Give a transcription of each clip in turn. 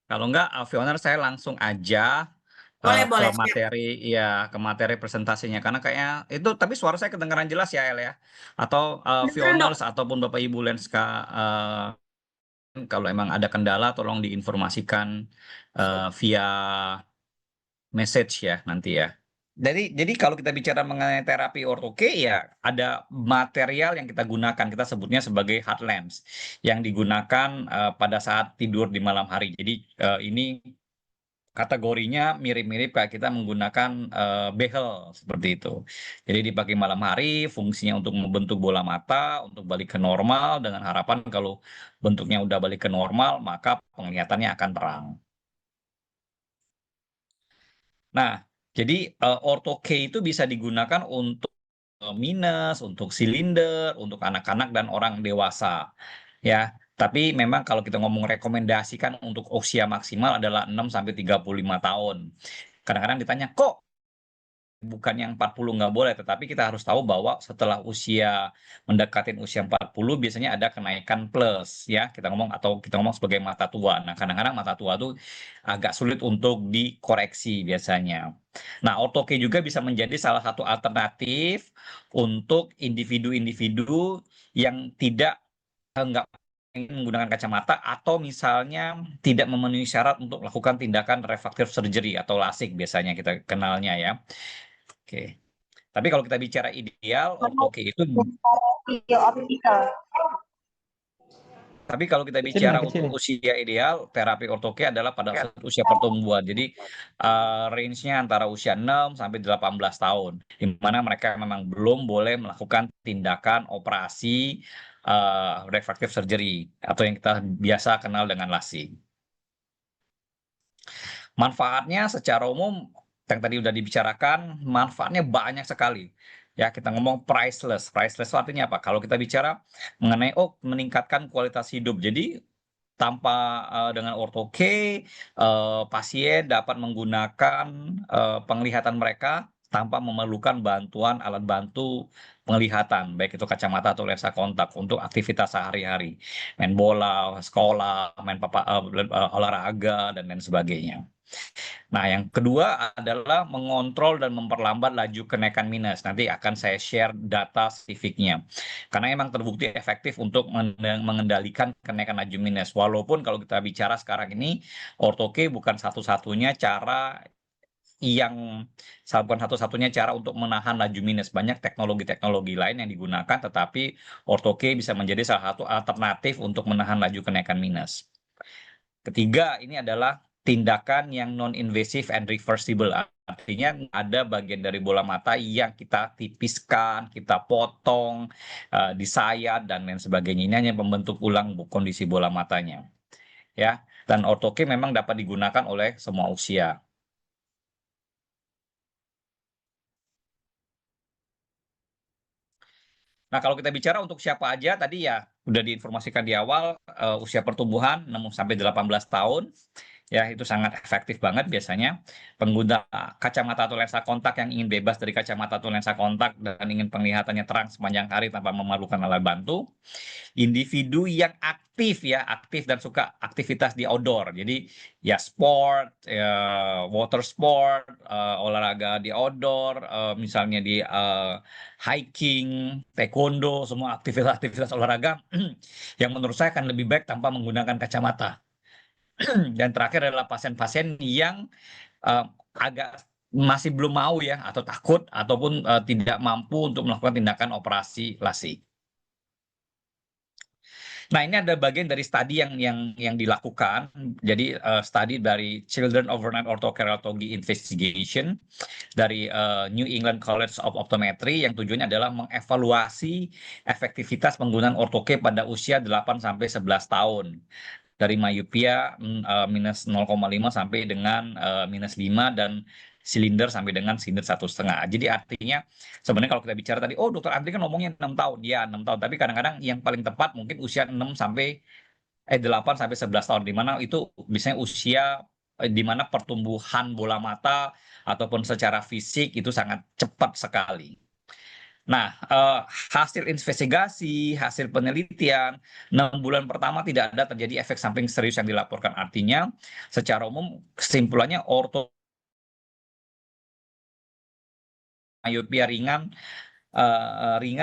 Kalau enggak, Fioner saya langsung aja Boleh, ke boleh. Siap. materi ya ke materi presentasinya karena kayaknya itu tapi suara saya kedengaran jelas ya El ya. Atau Kedengeran dong. Fioners ataupun Bapak Ibu Lenska kalau emang ada kendala tolong diinformasikan via message ya nanti ya. Jadi kalau kita bicara mengenai terapi ortoke ya ada material yang kita gunakan kita sebutnya sebagai hard lens yang digunakan pada saat tidur di malam hari. Jadi ini kategorinya mirip-mirip kayak kita menggunakan behel seperti itu. Jadi dipakai malam hari, fungsinya untuk membentuk bola mata, untuk balik ke normal, dengan harapan kalau bentuknya udah balik ke normal, maka penglihatannya akan terang. Nah, jadi ortho-K itu bisa digunakan untuk minus, untuk silinder, untuk anak-anak dan orang dewasa. Ya, tapi memang kalau kita ngomong rekomendasikan untuk usia maksimal adalah 6 sampai 35 tahun. Kadang-kadang ditanya, kok bukan yang 40 nggak boleh, tetapi kita harus tahu bahwa setelah usia mendekatin usia 40 biasanya ada kenaikan plus ya. Kita ngomong sebagai mata tua. Nah, kadang-kadang mata tua tuh agak sulit untuk dikoreksi biasanya. Nah, ortoke juga bisa menjadi salah satu alternatif untuk individu-individu yang tidak nggak ingin menggunakan kacamata atau misalnya tidak memenuhi syarat untuk melakukan tindakan refractive surgery atau LASIK biasanya kita kenalnya ya. Oke. Tapi kalau kita bicara ideal, ortoke itu, Video optical. tapi kalau kita bicara Kecilin, untuk kecilin. usia ideal, terapi ortoke adalah pada usia pertumbuhan. Jadi range-nya antara usia 6 sampai 18 tahun, di mana mereka memang belum boleh melakukan tindakan operasi refractive surgery atau yang kita biasa kenal dengan LASIK. Manfaatnya secara umum yang tadi udah dibicarakan, manfaatnya banyak sekali. Ya, kita ngomong priceless. Priceless itu artinya apa? Kalau kita bicara mengenai meningkatkan kualitas hidup. Jadi tanpa dengan ortoke pasien dapat menggunakan penglihatan mereka tanpa memerlukan bantuan alat bantu penglihatan, baik itu kacamata atau lensa kontak untuk aktivitas sehari-hari, main bola, sekolah, olahraga dan lain sebagainya. Nah, yang kedua adalah mengontrol dan memperlambat laju kenaikan minus. Nanti akan saya share data spesifiknya. Karena memang terbukti efektif untuk mengendalikan kenaikan laju minus. Walaupun kalau kita bicara sekarang ini, ortoke bukan satu-satunya cara yang bukan satu-satunya cara untuk menahan laju minus. Banyak teknologi-teknologi lain yang digunakan, tetapi ortoke bisa menjadi salah satu alternatif untuk menahan laju kenaikan minus. Ketiga, ini adalah tindakan yang non-invasive and reversible. Artinya ada bagian dari bola mata yang kita tipiskan, kita potong, disayat, dan lain sebagainya. Ini hanya membentuk ulang kondisi bola matanya. Ya, dan ortoke memang dapat digunakan oleh semua usia. Nah, kalau kita bicara untuk siapa aja, tadi ya udah diinformasikan di awal, usia pertumbuhan 6 sampai 18 tahun. Ya, itu sangat efektif banget biasanya. Pengguna kacamata atau lensa kontak yang ingin bebas dari kacamata atau lensa kontak dan ingin penglihatannya terang sepanjang hari tanpa memerlukan alat bantu. Individu yang aktif ya, aktif dan suka aktivitas di outdoor. Jadi ya sport, ya, water sport, olahraga di outdoor, misalnya di hiking, taekwondo, semua aktivitas-aktivitas olahraga yang menurut saya akan lebih baik tanpa menggunakan kacamata. Dan terakhir adalah pasien-pasien yang eh, agak masih belum mau ya atau takut ataupun tidak mampu untuk melakukan tindakan operasi LASIK. Nah, ini ada bagian dari studi yang dilakukan. Jadi studi dari Children Overnight Orthokeratology Investigation dari New England College of Optometry yang tujuannya adalah mengevaluasi efektivitas penggunaan ortoke pada usia 8 sampai 11 tahun. Dari myopia minus 0,5 sampai dengan minus 5 dan silinder sampai dengan silinder 1,5. Jadi artinya sebenarnya kalau kita bicara tadi, oh dokter Andri kan ngomongnya 6 tahun. Ya 6 tahun, tapi kadang-kadang yang paling tepat mungkin usia 6 sampai 8 sampai 11 tahun di mana itu biasanya usia di mana pertumbuhan bola mata ataupun secara fisik itu sangat cepat sekali. Nah, hasil investigasi, hasil penelitian, 6 bulan pertama tidak ada terjadi efek samping serius yang dilaporkan. Artinya, secara umum kesimpulannya myopia ringan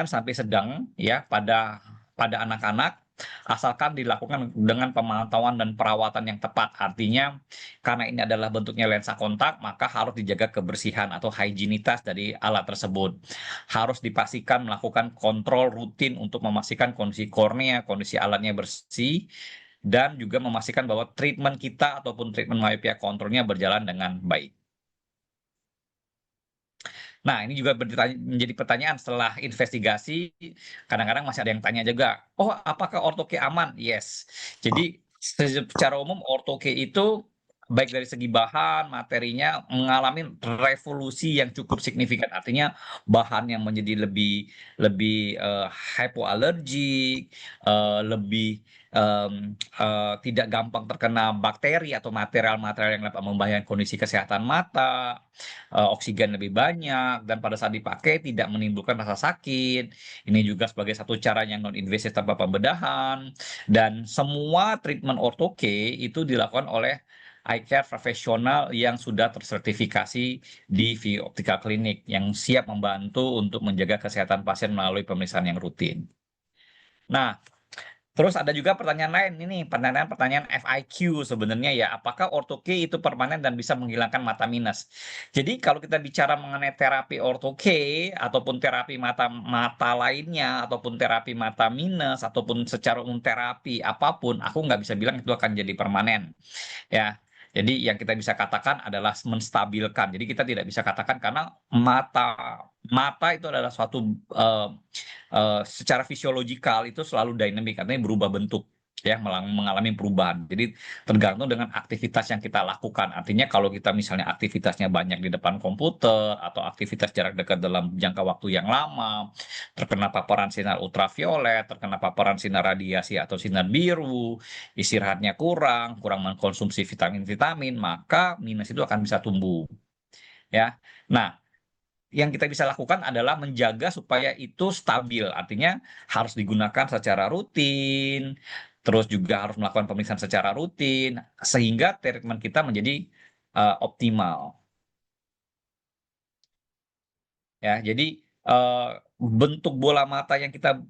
sampai sedang ya pada anak-anak, asalkan dilakukan dengan pemantauan dan perawatan yang tepat. Artinya, karena ini adalah bentuknya lensa kontak, maka harus dijaga kebersihan atau higienitas dari alat tersebut. Harus dipastikan melakukan kontrol rutin untuk memastikan kondisi kornea, kondisi alatnya bersih, dan juga memastikan bahwa treatment kita ataupun treatment myopia kontrolnya berjalan dengan baik. Nah, ini juga menjadi pertanyaan setelah investigasi, kadang-kadang masih ada yang tanya juga, "Oh, apakah ortho-K aman?" Yes. Jadi secara umum ortho-K itu baik dari segi bahan, materinya mengalami revolusi yang cukup signifikan. Artinya bahan yang menjadi lebih lebih, hypoallergic, lebih, tidak gampang terkena bakteri atau material-material yang dapat membahayakan kondisi kesehatan mata, oksigen lebih banyak, dan pada saat dipakai tidak menimbulkan rasa sakit. Ini juga sebagai satu cara yang non invasif tanpa pembedahan, dan semua treatment ortho-K itu dilakukan oleh eye care profesional yang sudah tersertifikasi di VO Optical Clinic yang siap membantu untuk menjaga kesehatan pasien melalui pemeriksaan yang rutin. Nah, terus ada juga pertanyaan lain ini, pertanyaan FIQ sebenarnya ya, apakah ortho-K itu permanen dan bisa menghilangkan mata minus? Jadi kalau kita bicara mengenai terapi ortho-K ataupun terapi mata mata lainnya ataupun terapi mata minus ataupun secara umum terapi apapun, aku nggak bisa bilang itu akan jadi permanen. Ya, jadi yang kita bisa katakan adalah menstabilkan. Jadi kita tidak bisa katakan karena mata mata itu adalah suatu secara fisiologikal itu selalu dynamic, artinya berubah bentuk ya, mengalami perubahan. Jadi tergantung dengan aktivitas yang kita lakukan. Artinya kalau kita misalnya aktivitasnya banyak di depan komputer atau aktivitas jarak dekat dalam jangka waktu yang lama, terkena paparan sinar ultraviolet, terkena paparan sinar radiasi atau sinar biru, istirahatnya kurang, kurang mengkonsumsi vitamin-vitamin, maka minus itu akan bisa tumbuh, ya. Nah, yang kita bisa lakukan adalah menjaga supaya itu stabil, artinya harus digunakan secara rutin, terus juga harus melakukan pemeriksaan secara rutin, sehingga treatment kita menjadi, optimal. Ya, jadi, bentuk bola mata yang kita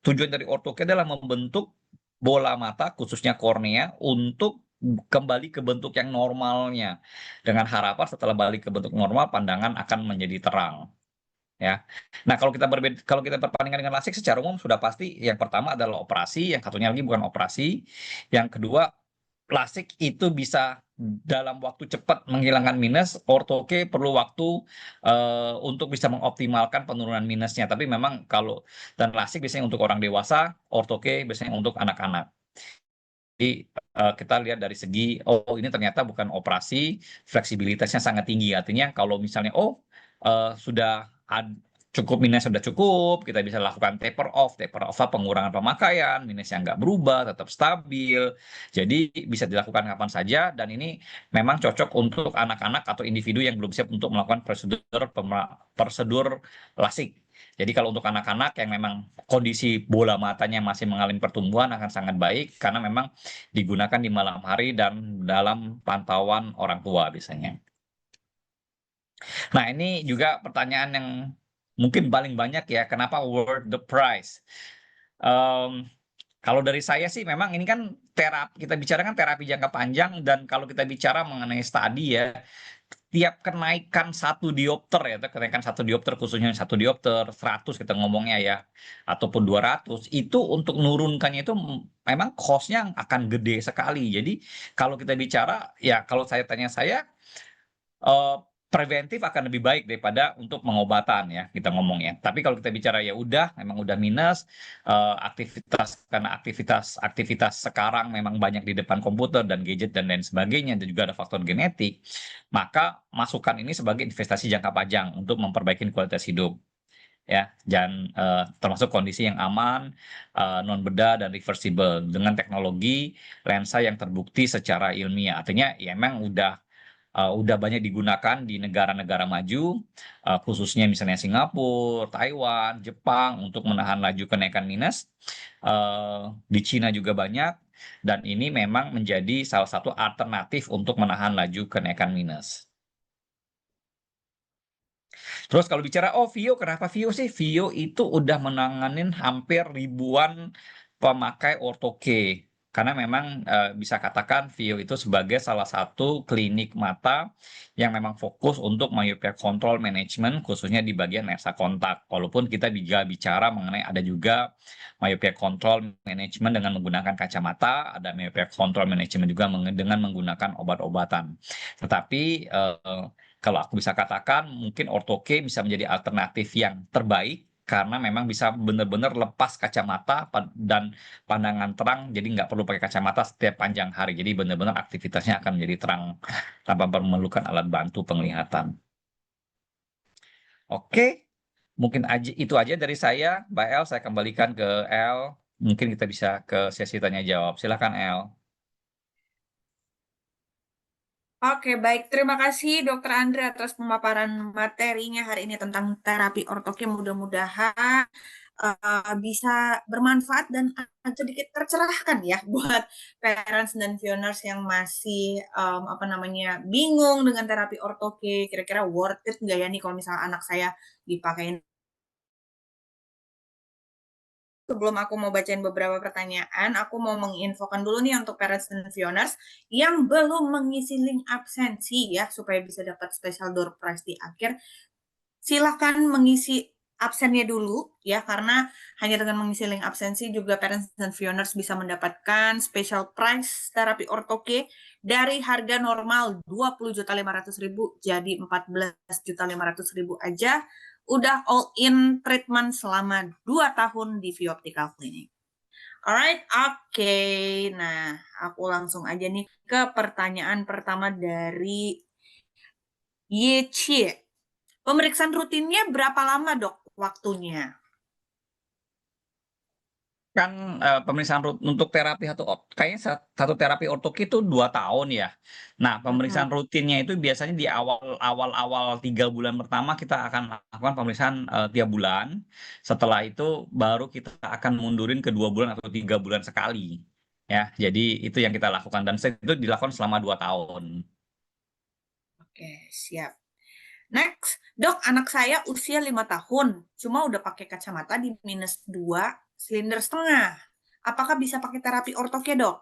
tujuan dari ortho-K adalah membentuk bola mata, khususnya kornea, untuk kembali ke bentuk yang normalnya. Dengan harapan setelah balik ke bentuk normal, pandangan akan menjadi terang, ya. Nah, kalau kita perbandingkan dengan LASIK secara umum sudah pasti yang pertama adalah operasi, yang satunya lagi bukan operasi. Yang kedua, LASIK itu bisa dalam waktu cepat menghilangkan minus, ortho-K perlu waktu, untuk bisa mengoptimalkan penurunan minusnya. Tapi memang kalau dan LASIK biasanya untuk orang dewasa, ortho-K biasanya untuk anak-anak. Jadi, kita lihat dari segi, oh ini ternyata bukan operasi, fleksibilitasnya sangat tinggi. Artinya kalau misalnya, oh, sudah cukup minusnya sudah cukup, kita bisa lakukan taper off pengurangan pemakaian, minusnya nggak berubah, tetap stabil. Jadi bisa dilakukan kapan saja dan ini memang cocok untuk anak-anak atau individu yang belum siap untuk melakukan prosedur LASIK. Jadi kalau untuk anak-anak yang memang kondisi bola matanya masih mengalami pertumbuhan akan sangat baik karena memang digunakan di malam hari dan dalam pantauan orang tua biasanya. Nah, ini juga pertanyaan yang mungkin paling banyak ya, kenapa worth the price? Mmm, kalau dari saya sih memang ini kan kita bicara kan terapi jangka panjang dan kalau kita bicara mengenai studi ya, tiap kenaikan 1 diopter ya, kenaikan 1 diopter khususnya 1 diopter, 100 kita ngomongnya ya, ataupun 200, itu untuk nurunkannya itu memang cost-nya akan gede sekali. Jadi kalau kita bicara, ya kalau saya, Eee, preventif akan lebih baik daripada untuk pengobatan ya, kita ngomong ya. Tapi kalau kita bicara ya udah, memang udah minus, karena aktivitas sekarang memang banyak di depan komputer dan gadget dan lain sebagainya, dan juga ada faktor genetik, maka masukkan ini sebagai investasi jangka panjang untuk memperbaiki kualitas hidup, ya. Dan, termasuk kondisi yang aman, non bedah dan reversible dengan teknologi lensa yang terbukti secara ilmiah. Artinya ya memang udah udah banyak digunakan di negara-negara maju, khususnya misalnya Singapura, Taiwan, Jepang untuk menahan laju kenaikan minus. Di Cina juga banyak, dan ini memang menjadi salah satu alternatif untuk menahan laju kenaikan minus. Terus kalau bicara, oh Vio, kenapa Vio sih? Vio itu udah menanganin hampir ribuan pemakai ortoke. Karena memang bisa katakan Vio itu sebagai salah satu klinik mata yang memang fokus untuk myopia control management, khususnya di bagian lensa kontak. Walaupun kita juga bicara mengenai ada juga myopia control management dengan menggunakan kacamata, ada myopia control management juga dengan menggunakan obat-obatan. Tetapi kalau aku bisa katakan mungkin ortoke bisa menjadi alternatif yang terbaik karena memang bisa benar-benar lepas kacamata dan pandangan terang, jadi nggak perlu pakai kacamata setiap panjang hari. Jadi benar-benar aktivitasnya akan menjadi terang tanpa memerlukan alat bantu penglihatan. Oke, mungkin aja itu aja dari saya, Mbak El. Saya kembalikan ke El. Mungkin kita bisa ke sesi tanya jawab. Silakan El. Oke, baik. Terima kasih Dokter Andre atas pemaparan materinya hari ini tentang terapi ortoke. Mudah-mudahan bisa bermanfaat dan sedikit tercerahkan ya buat parents dan viewers yang masih apa namanya bingung dengan terapi ortoke. Kira-kira worth it nggak ya nih kalau misalnya anak saya dipakein. Sebelum aku mau bacain beberapa pertanyaan, aku mau menginfokan dulu nih untuk parents dan viewers yang belum mengisi link absensi ya, supaya bisa dapat special door prize di akhir. Silahkan mengisi absennya dulu ya, karena hanya dengan mengisi link absensi juga parents dan viewers bisa mendapatkan special price terapi ortoke dari harga normal 20.500.000 jadi 14.500.000 aja. Udah all in treatment selama 2 tahun di View Optical Clinic. Alright, oke. Nah, aku langsung aja nih ke pertanyaan pertama dari Yechi. Pemeriksaan rutinnya berapa lama, Dok, waktunya? Kan pemeriksaan untuk terapi kayaknya satu terapi ortoke itu 2 tahun ya. Nah, pemeriksaan rutinnya itu biasanya di awal 3 bulan pertama kita akan lakukan pemeriksaan tiap bulan. Setelah itu baru kita akan mundurin ke 2 bulan atau 3 bulan sekali. Ya, jadi itu yang kita lakukan dan itu dilakukan selama 2 tahun. Oke, siap. Next, Dok, anak saya usia 5 tahun, cuma udah pakai kacamata di -2 silinder setengah. Apakah bisa pakai terapi ortoke, Dok?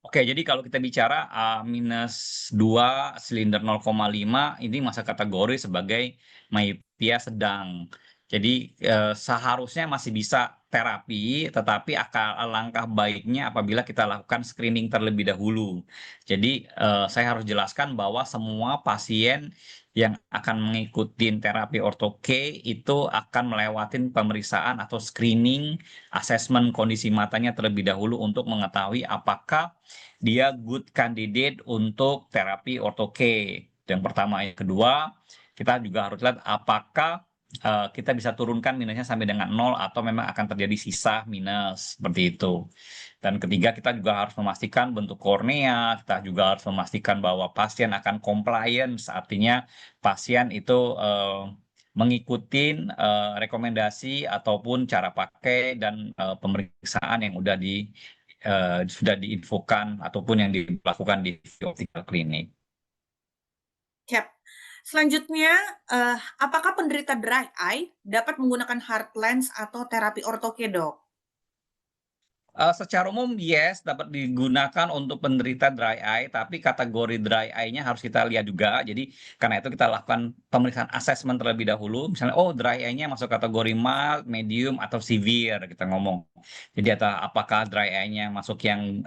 Oke, jadi kalau kita bicara -2 silinder 0,5 ini masuk kategori sebagai myopia sedang. Jadi seharusnya masih bisa terapi, tetapi alangkah baiknya apabila kita lakukan screening terlebih dahulu. Jadi saya harus jelaskan bahwa semua pasien yang akan mengikuti terapi ortoke itu akan melewati pemeriksaan atau screening, asesmen kondisi matanya terlebih dahulu untuk mengetahui apakah dia good candidate untuk terapi ortoke. Yang pertama, yang kedua, kita juga harus lihat apakah kita bisa turunkan minusnya sampai dengan 0 atau memang akan terjadi sisa minus seperti itu. Dan ketiga, kita juga harus memastikan bentuk kornea, kita juga harus memastikan bahwa pasien akan compliance, artinya pasien itu mengikuti rekomendasi ataupun cara pakai dan pemeriksaan yang sudah diinfokan ataupun yang dilakukan di optical clinic. Siap. Selanjutnya, apakah penderita dry eye dapat menggunakan hard lens atau terapi ortoke, Dok? Secara umum yes, dapat digunakan untuk penderita dry eye, tapi kategori dry eye-nya harus kita lihat juga. Jadi karena itu kita lakukan pemeriksaan asesmen terlebih dahulu. Misalnya, oh dry eye-nya masuk kategori mild, medium, atau severe kita ngomong. Jadi apakah dry eye-nya masuk yang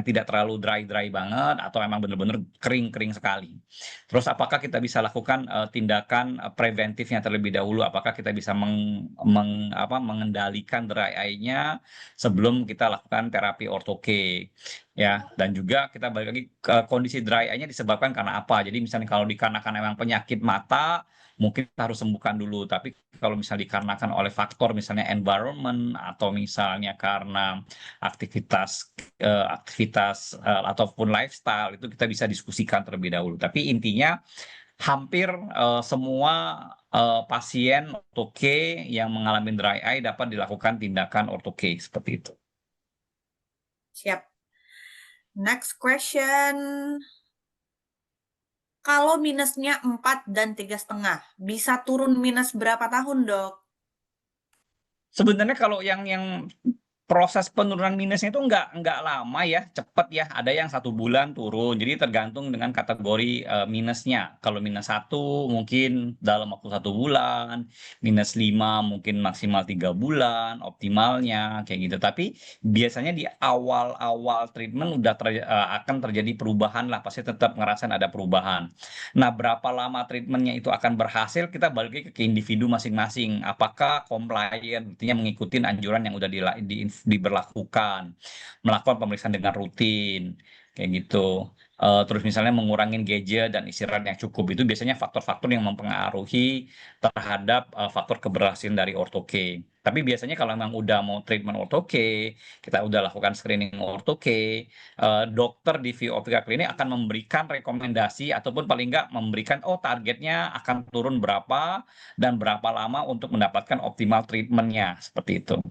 tidak terlalu dry banget atau emang benar-benar kering sekali. Terus apakah kita bisa lakukan tindakan preventifnya terlebih dahulu? Apakah kita bisa mengendalikan dry eye-nya eye-nya sebelum kita lakukan terapi ortoke, ya. Dan juga kita balik lagi ke kondisi dry eye-nya disebabkan karena apa. Jadi misalnya kalau dikarenakan memang penyakit mata, mungkin kita harus sembuhkan dulu. Tapi kalau misalnya dikarenakan oleh faktor misalnya environment atau misalnya karena ataupun lifestyle, itu kita bisa diskusikan terlebih dahulu. Tapi intinya hampir semua pasien ortoke yang mengalami dry eye dapat dilakukan tindakan ortoke seperti itu. Siap. Next question. Kalau minusnya 4 dan 3,5, bisa turun minus berapa tahun, Dok? Sebenarnya kalau yang proses penurunan minusnya itu nggak lama ya, cepet ya. Ada yang 1 bulan turun. Jadi tergantung dengan kategori minusnya. Kalau -1 mungkin dalam waktu 1 bulan, -5 mungkin maksimal 3 bulan, optimalnya kayak gitu. Tapi biasanya di awal-awal treatment akan terjadi perubahan lah. Pasti tetap ngerasain ada perubahan. Nah, berapa lama treatmentnya itu akan berhasil, kita balik lagi ke individu masing-masing. Apakah compliant, artinya mengikuti anjuran yang udah diberlakukan, melakukan pemeriksaan dengan rutin, kayak gitu. Terus misalnya mengurangin gadget dan istirahat yang cukup, itu biasanya faktor-faktor yang mempengaruhi terhadap faktor keberhasilan dari ortoke. Tapi biasanya kalau memang udah mau treatment ortoke, kita udah lakukan screening ortoke, dokter di VO Optika Klinik akan memberikan rekomendasi ataupun paling nggak memberikan targetnya akan turun berapa dan berapa lama untuk mendapatkan optimal treatmentnya seperti itu.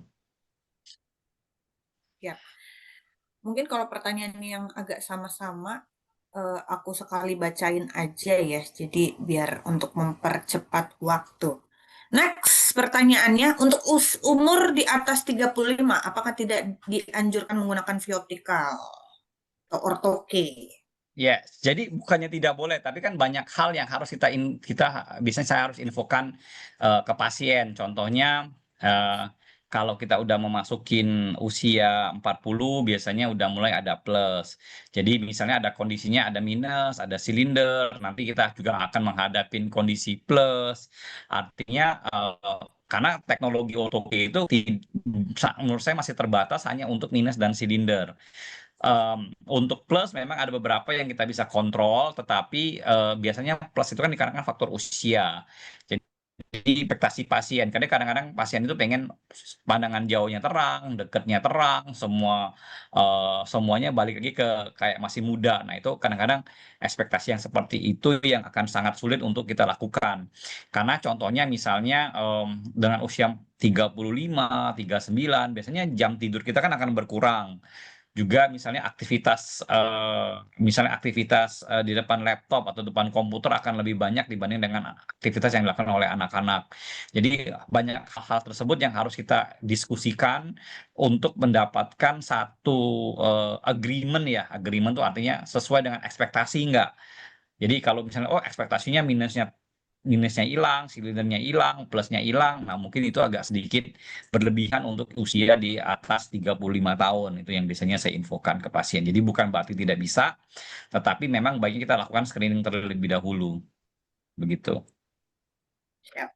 Ya. Mungkin kalau pertanyaan yang agak sama-sama, aku sekali bacain aja ya, jadi biar untuk mempercepat waktu. Next, pertanyaannya, untuk umur di atas 35, apakah tidak dianjurkan menggunakan vioptikal atau ortoke? Yes, jadi bukannya tidak boleh, tapi kan banyak hal yang harus biasanya saya harus infokan ke pasien. Contohnya kalau kita udah memasukin usia 40, biasanya udah mulai ada plus. Jadi misalnya ada kondisinya ada minus, ada silinder, nanti kita juga akan menghadapin kondisi plus. Artinya karena teknologi ortoke itu menurut saya masih terbatas hanya untuk minus dan silinder. Untuk plus memang ada beberapa yang kita bisa kontrol, tetapi biasanya plus itu kan dikarenakan faktor usia. Jadi ekspektasi pasien, karena kadang-kadang pasien itu pengen pandangan jauhnya terang, dekatnya terang, semuanya balik lagi ke kayak masih muda. Nah, itu kadang-kadang ekspektasi yang seperti itu yang akan sangat sulit untuk kita lakukan. Karena contohnya misalnya dengan usia 35, 39, biasanya jam tidur kita kan akan berkurang. Juga misalnya aktivitas di depan laptop atau depan komputer akan lebih banyak dibanding dengan aktivitas yang dilakukan oleh anak-anak. Jadi banyak hal-hal tersebut yang harus kita diskusikan untuk mendapatkan satu agreement ya. Agreement itu artinya sesuai dengan ekspektasi enggak. Jadi kalau misalnya ekspektasinya minusnya hilang, silindernya hilang, plusnya hilang. Nah, mungkin itu agak sedikit berlebihan untuk usia di atas 35 tahun. Itu yang biasanya saya infokan ke pasien. Jadi bukan berarti tidak bisa, tetapi memang baiknya kita lakukan screening terlebih dahulu. Begitu. Siap.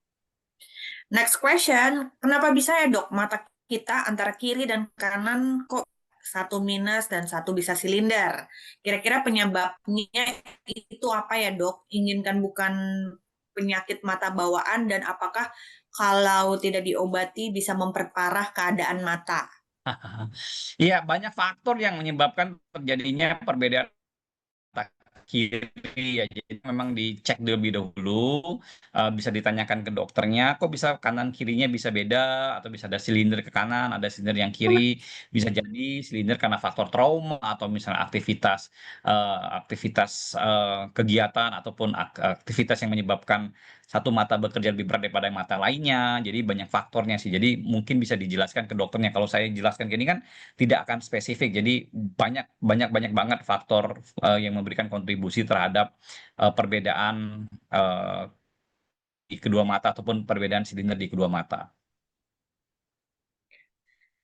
Next question, kenapa bisa ya dok mata kita antara kiri dan kanan kok satu minus dan satu bisa silinder? Kira-kira penyebabnya itu apa ya dok? Inginkan bukan penyakit mata bawaan dan apakah kalau tidak diobati bisa memperparah keadaan mata? Iya, banyak faktor yang menyebabkan terjadinya perbedaan mata kiri ya. Jadi memang dicek lebih dahulu, bisa ditanyakan ke dokternya, kok bisa kanan kirinya bisa beda atau bisa ada silinder ke kanan, ada silinder yang kiri, bisa jadi silinder karena faktor trauma atau misalnya aktivitas kegiatan ataupun aktivitas yang menyebabkan satu mata bekerja lebih berat daripada yang mata lainnya. Jadi banyak faktornya sih. Jadi mungkin bisa dijelaskan ke dokternya. Kalau saya jelaskan gini kan tidak akan spesifik. Jadi banyak banyak banyak banget faktor yang memberikan kontribusi terhadap perbedaan di kedua mata ataupun perbedaan silinder di kedua mata.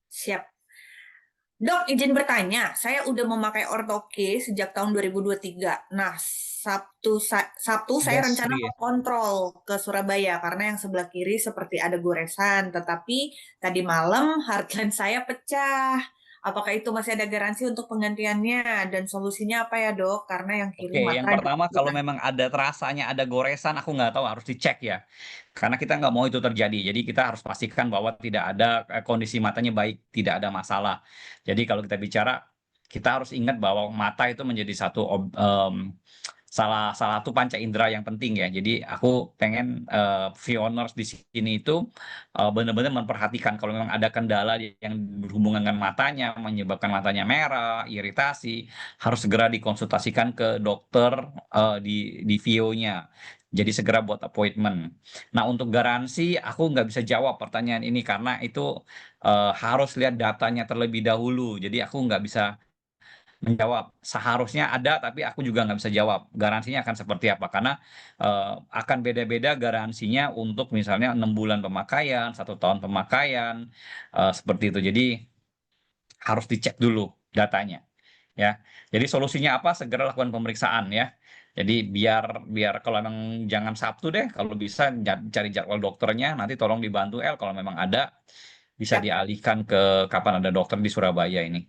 Siap. Dok, izin bertanya, saya udah memakai Orthoke sejak tahun 2023. Nah, Sabtu saya Yes, rencana mau kontrol ke Surabaya karena yang sebelah kiri seperti ada goresan, tetapi tadi malam hardline saya pecah. Apakah itu masih ada garansi untuk penggantiannya dan solusinya apa ya, Dok? Karena yang kiri Oke, yang matra pertama kalau juga. memang ada terasanya ada goresan, aku nggak tahu harus dicek ya. Karena kita nggak mau itu terjadi. Jadi kita harus pastikan bahwa tidak ada kondisi matanya baik, tidak ada masalah. Jadi kalau kita bicara, kita harus ingat bahwa mata itu menjadi salah salah satu panca indera yang penting ya. Jadi aku pengen viewers di sini itu benar-benar memperhatikan kalau memang ada kendala yang berhubungan dengan matanya, menyebabkan matanya merah, iritasi, harus segera dikonsultasikan ke dokter di VO-nya. Jadi segera buat appointment. Nah untuk garansi aku nggak bisa jawab pertanyaan ini karena itu harus lihat datanya terlebih dahulu. Jadi aku nggak bisa menjawab. Seharusnya ada, tapi aku juga nggak bisa jawab. Garansinya akan seperti apa? Karena akan beda-beda garansinya untuk misalnya 6 bulan pemakaian, 1 tahun pemakaian, seperti itu. Jadi harus dicek dulu datanya, ya. Jadi solusinya apa? Segera lakukan pemeriksaan ya. Jadi biar biar kalau memang jangan Sabtu deh, kalau bisa cari jadwal dokternya, nanti tolong dibantu kalau memang ada bisa Siap. dialihkan ke kapan ada dokter di Surabaya ini.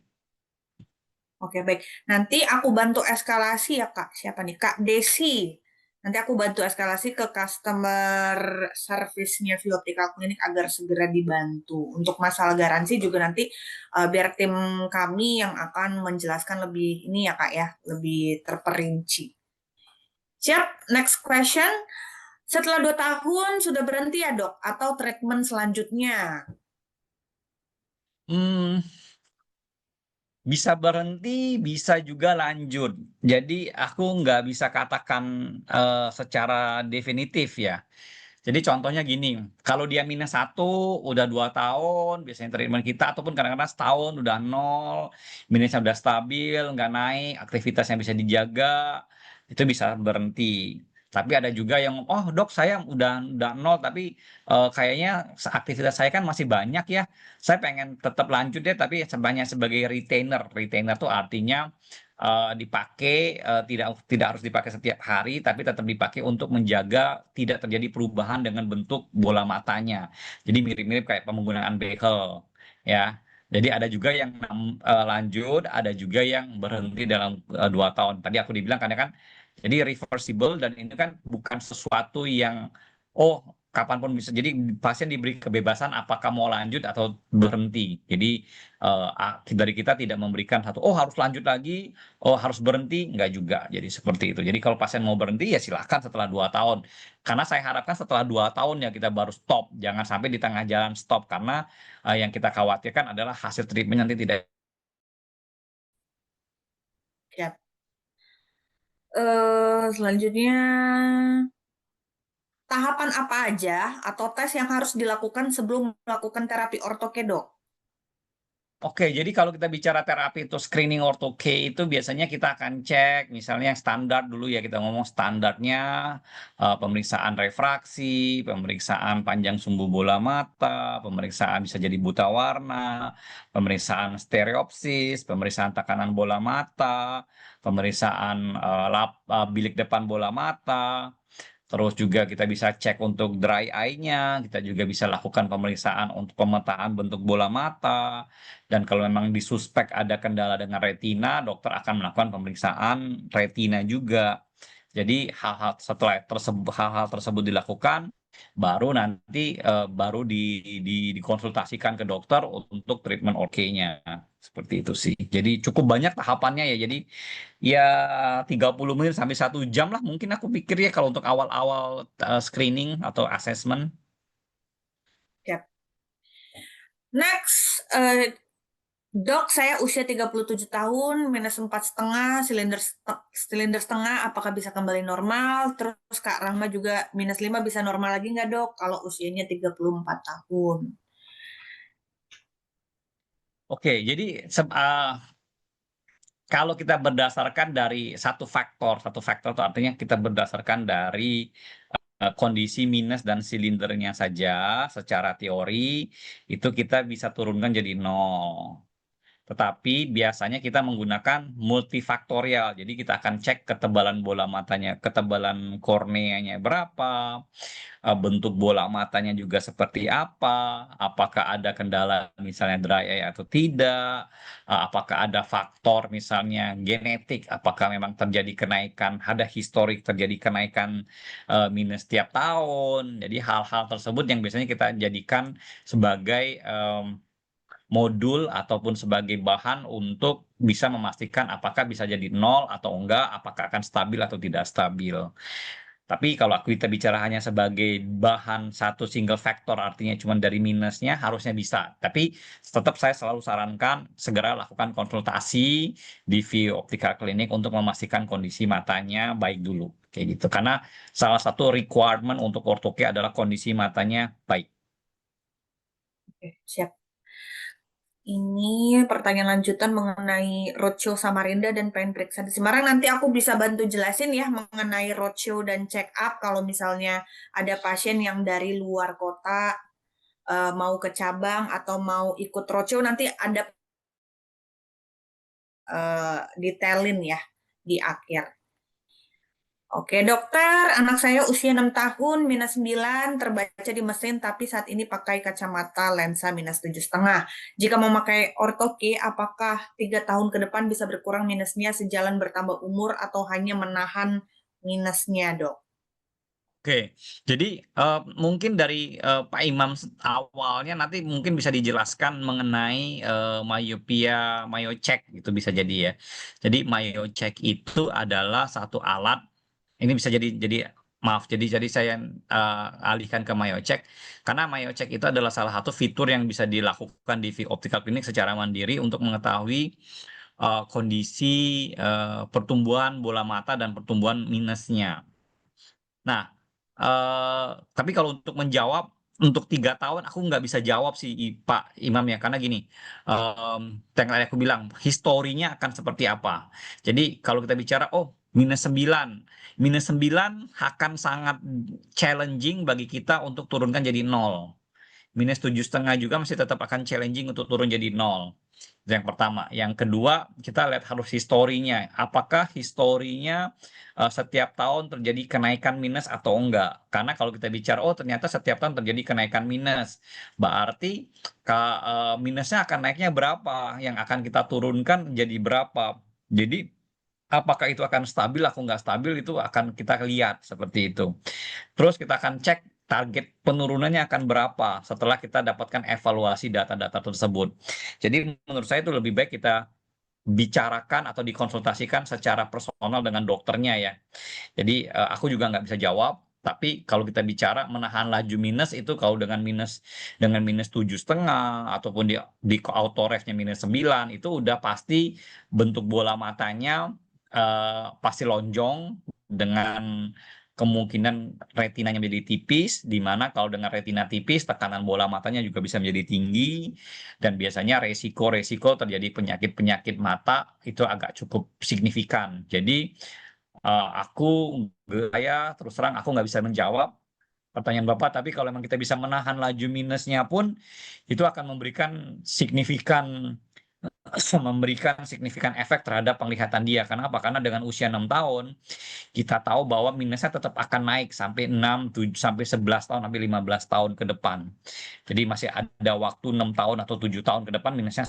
Oke, baik. Nanti aku bantu eskalasi ya, Kak. Siapa nih? Kak Desi. Nanti aku bantu eskalasi ke customer service-nya View Optical Clinic agar segera dibantu. Untuk masalah garansi juga nanti biar tim kami yang akan menjelaskan lebih ini ya, Kak ya, lebih terperinci. Siap, next question. Setelah 2 tahun sudah berhenti ya, Dok? Atau treatment selanjutnya? Hmm, Bisa berhenti, bisa juga lanjut. Jadi aku nggak bisa katakan secara definitif ya. Jadi contohnya gini, kalau dia -1, udah 2 tahun, biasanya treatment kita, ataupun kadang-kadang setahun udah nol, minusnya udah stabil, nggak naik, aktivitasnya bisa dijaga, itu bisa berhenti. Tapi ada juga yang, oh dok saya udah nol, tapi kayaknya aktivitas saya kan masih banyak ya, saya pengen tetap lanjut deh, tapi sebanyak sebagai retainer. Retainer tuh artinya dipakai tidak tidak harus dipakai setiap hari, tapi tetap dipakai untuk menjaga tidak terjadi perubahan dengan bentuk bola matanya. Jadi mirip-mirip kayak penggunaan behel, ya. Jadi ada juga yang lanjut, ada juga yang berhenti dalam 2 tahun. Tadi aku dibilang karena kan, jadi reversible dan ini kan bukan sesuatu yang oh kapanpun bisa. Jadi pasien diberi kebebasan apakah mau lanjut atau berhenti. Jadi dari kita tidak memberikan satu, oh harus lanjut lagi, oh harus berhenti, enggak juga. Jadi seperti itu. Jadi kalau pasien mau berhenti ya silahkan setelah 2 tahun. Karena saya harapkan setelah 2 tahun ya kita baru stop. Jangan sampai di tengah jalan stop. Karena yang kita khawatirkan adalah hasil treatment nanti tidak. Siap. Selanjutnya, tahapan apa aja atau tes yang harus dilakukan sebelum melakukan terapi ortoke, Dok? Oke, jadi kalau kita bicara terapi itu screening ortho-K itu biasanya kita akan cek misalnya yang standar dulu ya, kita ngomong standarnya pemeriksaan refraksi, pemeriksaan panjang sumbu bola mata, pemeriksaan bisa jadi buta warna, pemeriksaan stereopsis, pemeriksaan tekanan bola mata, pemeriksaan bilik depan bola mata. Terus juga kita bisa cek untuk dry eye-nya, kita juga bisa lakukan pemeriksaan untuk pemetaan bentuk bola mata. Dan kalau memang disuspek ada kendala dengan retina, dokter akan melakukan pemeriksaan retina juga. Jadi hal-hal tersebut dilakukan, baru nanti baru dikonsultasikan ke dokter untuk treatment OK-nya. Seperti itu sih. Jadi cukup banyak tahapannya ya. Jadi ya 30 menit sampai 1 jam lah mungkin aku pikir ya kalau untuk awal-awal screening atau assessment. Siap. Next, Dok, saya usia 37 tahun, -4,5, silinder setengah, apakah bisa kembali normal? Terus Kak Rahma juga -5 bisa normal lagi nggak, Dok, kalau usianya 34 tahun? Oke, jadi kalau kita berdasarkan dari satu faktor itu artinya kita berdasarkan dari kondisi minus dan silindernya saja secara teori itu kita bisa turunkan jadi nol. Tetapi biasanya kita menggunakan multifaktorial. Jadi kita akan cek ketebalan bola matanya, ketebalan korneanya berapa, bentuk bola matanya juga seperti apa, apakah ada kendala misalnya dry eye atau tidak, apakah ada faktor misalnya genetik, apakah memang terjadi kenaikan, ada historik terjadi kenaikan minus tiap tahun. Jadi hal-hal tersebut yang biasanya kita jadikan sebagai modul ataupun sebagai bahan untuk bisa memastikan apakah bisa jadi nol atau enggak, apakah akan stabil atau tidak stabil. Tapi kalau kita bicara hanya sebagai bahan satu single factor, artinya cuma dari minusnya, harusnya bisa. Tapi tetap saya selalu sarankan segera lakukan konsultasi di View Optical Clinic untuk memastikan kondisi matanya baik dulu. Kayak gitu. Karena salah satu requirement untuk ortoke adalah kondisi matanya baik. Oke, siap. Ini pertanyaan lanjutan mengenai roadshow Samarinda dan pengen periksa di Semarang. Nanti aku bisa bantu jelasin ya mengenai roadshow dan check up kalau misalnya ada pasien yang dari luar kota mau ke cabang atau mau ikut roadshow, nanti ada detailin ya di akhir. Oke, dokter, anak saya usia 6 tahun, minus 9, terbaca di mesin, tapi saat ini pakai kacamata lensa minus 7,5. Jika memakai ortoke, apakah 3 tahun ke depan bisa berkurang minusnya sejalan bertambah umur atau hanya menahan minusnya, dok? Oke, jadi mungkin dari Pak Imam awalnya nanti mungkin bisa dijelaskan mengenai myopia, myocheck itu bisa jadi ya. Jadi myocheck itu adalah satu alat, ini bisa jadi maaf, jadi saya alihkan ke myocheck karena myocheck itu adalah salah satu fitur yang bisa dilakukan di Optical Clinic secara mandiri untuk mengetahui kondisi pertumbuhan bola mata dan pertumbuhan minusnya. Nah, tapi kalau untuk menjawab untuk 3 tahun aku nggak bisa jawab sih Pak Imam ya karena gini, yang tadi aku bilang historinya akan seperti apa. Jadi kalau kita bicara minus 9 akan sangat challenging bagi kita untuk turunkan jadi 0. Minus 7,5 juga masih tetap akan challenging untuk turun jadi 0. Itu yang pertama. Yang kedua, kita lihat harus historinya. Apakah historinya setiap tahun terjadi kenaikan minus atau enggak? Karena kalau kita bicara, oh ternyata setiap tahun terjadi kenaikan minus. Berarti minusnya akan naiknya berapa? Yang akan kita turunkan jadi berapa? Jadi apakah itu akan stabil atau enggak stabil itu akan kita lihat seperti itu. Terus kita akan cek target penurunannya akan berapa setelah kita dapatkan evaluasi data-data tersebut. Jadi menurut saya itu lebih baik kita bicarakan atau dikonsultasikan secara personal dengan dokternya ya. Jadi aku juga nggak bisa jawab. Tapi kalau kita bicara menahan laju minus itu kalau dengan minus 7,5 ataupun di autorefnya minus 9 itu udah pasti bentuk bola matanya pasti lonjong dengan kemungkinan retinanya menjadi tipis, di mana kalau dengan retina tipis, tekanan bola matanya juga bisa menjadi tinggi, dan biasanya resiko-resiko terjadi penyakit-penyakit mata itu agak cukup signifikan. Jadi, saya terus terang aku nggak bisa menjawab pertanyaan Bapak, tapi kalau memang kita bisa menahan laju minusnya pun, itu akan memberikan signifikan efek terhadap penglihatan dia. Kenapa? Karena dengan usia 6 tahun, kita tahu bahwa minusnya tetap akan naik sampai 6, 7, sampai 11 tahun, sampai 15 tahun ke depan. Jadi masih ada waktu 6 tahun atau 7 tahun ke depan minusnya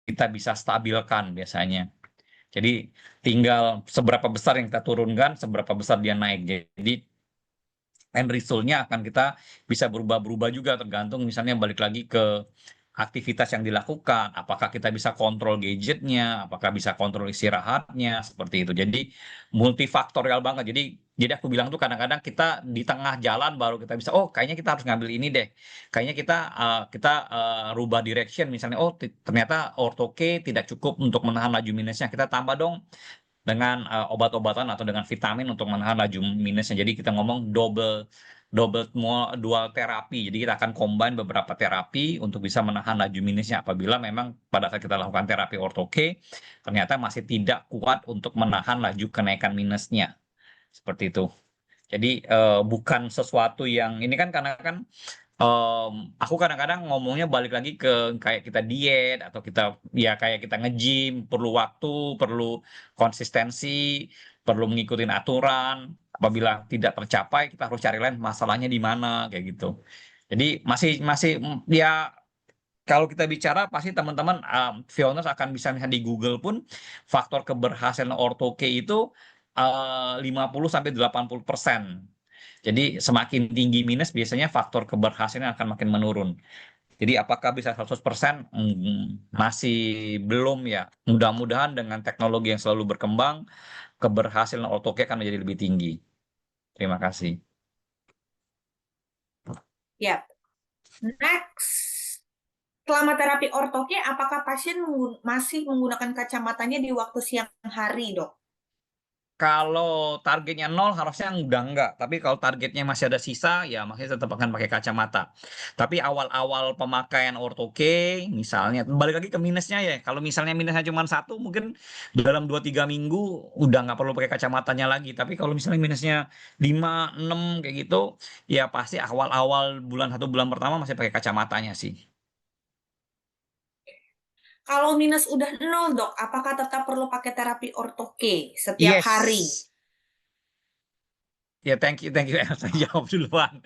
kita bisa stabilkan biasanya. Jadi tinggal seberapa besar yang kita turunkan, seberapa besar dia naik. Jadi end result-nya akan kita bisa berubah-berubah juga tergantung misalnya balik lagi ke aktivitas yang dilakukan, apakah kita bisa kontrol gadgetnya, apakah bisa kontrol istirahatnya, seperti itu. Jadi multifaktorial banget. Jadi aku bilang tuh kadang-kadang kita di tengah jalan baru kita bisa, oh kayaknya kita harus ngambil ini deh. Kayaknya kita rubah direction misalnya, oh ternyata ortoke tidak cukup untuk menahan laju minusnya. Kita tambah dong dengan obat-obatan atau dengan vitamin untuk menahan laju minusnya. Jadi kita ngomong dual terapi. Jadi kita akan combine beberapa terapi untuk bisa menahan laju minusnya apabila memang pada saat kita lakukan terapi ortoke ternyata masih tidak kuat untuk menahan laju kenaikan minusnya. Seperti itu. Jadi bukan sesuatu yang ini kan karena kan Aku kadang-kadang ngomongnya balik lagi ke kayak kita diet atau kita ya kayak kita nge-gym, perlu waktu, perlu konsistensi, perlu mengikuti aturan. Apabila tidak tercapai, kita harus cari lain masalahnya di mana kayak gitu. Jadi masih masih ya kalau kita bicara pasti teman-teman Fioners akan bisa lihat di Google pun faktor keberhasilan ortoke itu 50 sampai 80%. Jadi semakin tinggi minus biasanya faktor keberhasilan akan makin menurun. Jadi apakah bisa 100%? Masih belum ya. Mudah-mudahan dengan teknologi yang selalu berkembang, keberhasilan ortoke akan menjadi lebih tinggi. Terima kasih. Yap. Next. Selama terapi ortoke, apakah pasien masih menggunakan kacamatanya di waktu siang hari, Dok? Kalau targetnya 0 harusnya udah enggak. Tapi kalau targetnya masih ada sisa, ya masih tetap akan pakai kacamata. Tapi awal-awal pemakaian ortoke, misalnya, balik lagi ke minusnya ya. Kalau misalnya minusnya cuma 1, mungkin dalam 2-3 minggu udah nggak perlu pakai kacamatanya lagi. Tapi kalau misalnya minusnya 5, 6 kayak gitu, ya pasti awal-awal bulan 1 bulan pertama masih pakai kacamatanya sih. Kalau minus udah 0, Dok, apakah tetap perlu pakai terapi ortoke setiap hari? Yes. Ya, thank you, saya jawab duluan.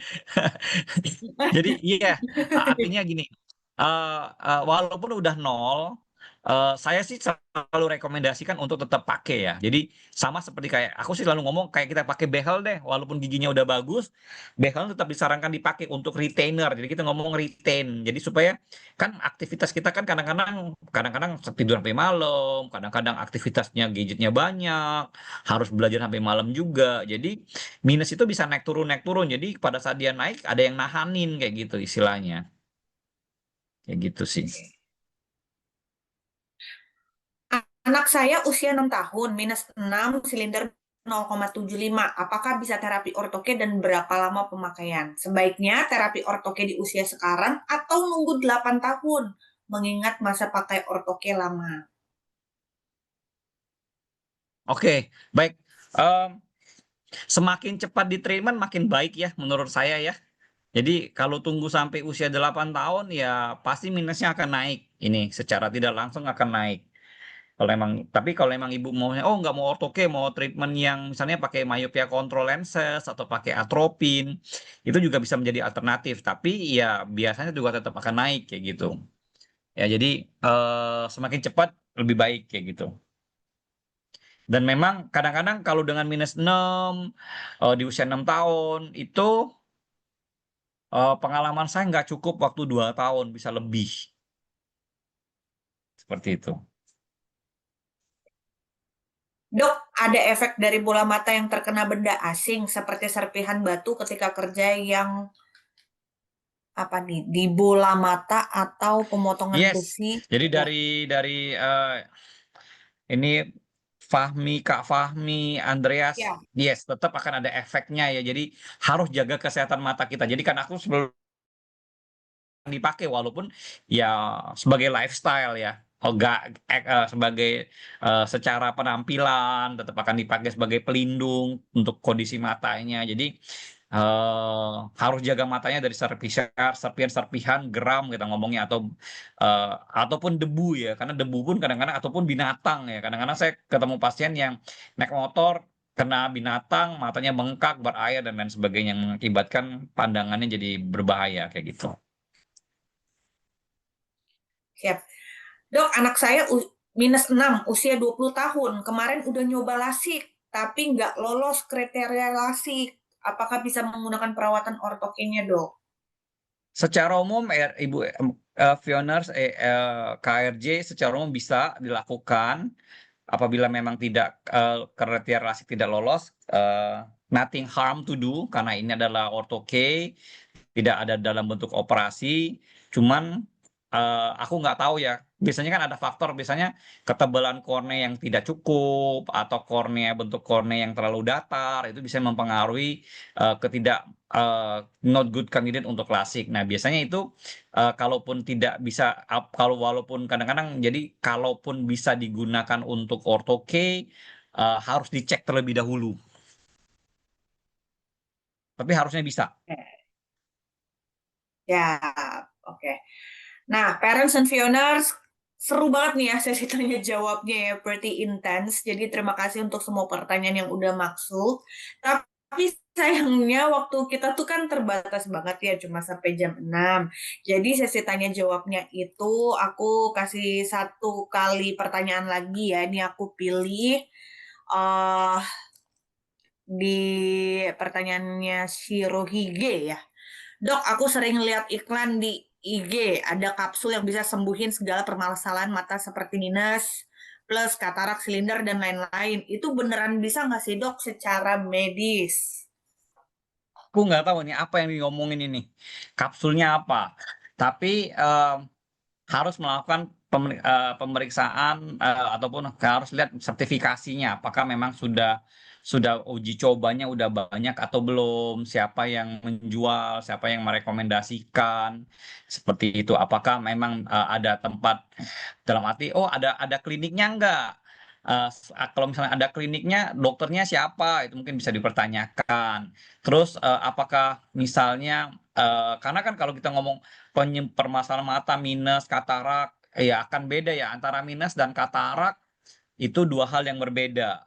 Jadi iya, artinya gini, walaupun udah 0, saya sih selalu rekomendasikan untuk tetap pakai ya. Jadi sama seperti kayak aku sih selalu ngomong kayak kita pakai behel deh, walaupun giginya udah bagus, behel tetap disarankan dipakai untuk retainer. Jadi kita ngomong retain. Jadi supaya kan aktivitas kita kan kadang-kadang tidur sampai malam, kadang-kadang aktivitasnya gadgetnya banyak, harus belajar sampai malam juga. Jadi minus itu bisa naik turun naik turun. Jadi pada saat dia naik ada yang nahanin kayak gitu istilahnya. Kayak gitu sih. Anak saya usia 6 tahun, minus 6, silinder 0,75. Apakah bisa terapi ortoke dan berapa lama pemakaian? Sebaiknya terapi ortoke di usia sekarang atau nunggu 8 tahun, mengingat masa pakai ortoke lama. Oke, baik. Em, Semakin cepat di treatment makin baik ya menurut saya ya. Jadi kalau tunggu sampai usia 8 tahun ya pasti minusnya akan naik. Ini secara tidak langsung akan naik. Kalau emang ibu maunya oh nggak mau ortoke mau treatment yang misalnya pakai myopia control lenses atau pakai atropin itu juga bisa menjadi alternatif. Tapi ya biasanya juga tetap akan naik kayak gitu. Ya jadi semakin cepat lebih baik kayak gitu. Dan memang kadang-kadang kalau dengan minus 6 di usia 6 tahun itu pengalaman saya nggak cukup waktu 2 tahun, bisa lebih. Seperti itu. Dok, ada efek dari bola mata yang terkena benda asing seperti serpihan batu ketika kerja yang apa nih, di bola mata atau pemotongan Yes. besi? Jadi Ya. dari ini Kak Fahmi, Andreas, Ya. yes, tetap akan ada efeknya ya. Jadi harus jaga kesehatan mata kita. Jadi kan aku sebelum dipakai walaupun ya sebagai lifestyle ya. Oh, enggak sebagai secara penampilan tetap akan dipakai sebagai pelindung untuk kondisi matanya. Jadi harus jaga matanya dari serpihan-serpihan geram kita ngomongnya ataupun debu ya. Karena debu pun kadang-kadang ataupun binatang ya. Kadang-kadang saya ketemu pasien yang naik motor kena binatang, matanya bengkak, berair dan lain sebagainya yang mengakibatkan pandangannya jadi berbahaya kayak gitu. Siap. Dok, anak saya minus 6, usia 20 tahun. Kemarin udah nyoba lasik, tapi nggak lolos kriteria lasik. Apakah bisa menggunakan perawatan ortokenya, dok? Secara umum Ibu Fioners KRJ secara umum bisa dilakukan apabila memang tidak kriteria lasik tidak lolos, nothing harm to do karena ini adalah orthoke, tidak ada dalam bentuk operasi. Cuman aku nggak tahu ya. Biasanya kan ada faktor, biasanya ketebalan kornea yang tidak cukup atau bentuk kornea yang terlalu datar itu bisa mempengaruhi ketidak not good candidate untuk lasik. Nah, biasanya itu kalaupun tidak bisa kalau walaupun kadang-kadang jadi kalaupun bisa digunakan untuk orthoke harus dicek terlebih dahulu. Tapi harusnya bisa. Siap, oke. Nah, parents and Fioners, seru banget nih ya sesi tanya jawabnya ya, pretty intense. Jadi terima kasih untuk semua pertanyaan yang udah masuk. Tapi sayangnya waktu kita tuh kan terbatas banget ya, cuma sampai jam 6. Jadi sesi tanya jawabnya itu aku kasih 1 kali pertanyaan lagi ya. Ini aku pilih eh di pertanyaannya Shirohige ya. Dok, aku sering lihat iklan di IG, ada kapsul yang bisa sembuhin segala permasalahan mata seperti minus, plus katarak, silinder, dan lain-lain. Itu beneran bisa nggak sih dok secara medis? Aku nggak tahu nih apa yang diomongin ini, kapsulnya apa. Tapi harus melakukan pemeriksaan ataupun harus lihat sertifikasinya, apakah memang sudah uji cobanya udah banyak atau belum, siapa yang menjual, siapa yang merekomendasikan, seperti itu. Apakah memang ada tempat dalam arti, oh ada kliniknya enggak? Kalau misalnya ada kliniknya, dokternya siapa? Itu mungkin bisa dipertanyakan. Terus apakah misalnya, karena kan kalau kita ngomong permasalahan mata minus, katarak, ya akan beda ya antara minus dan katarak itu dua hal yang berbeda.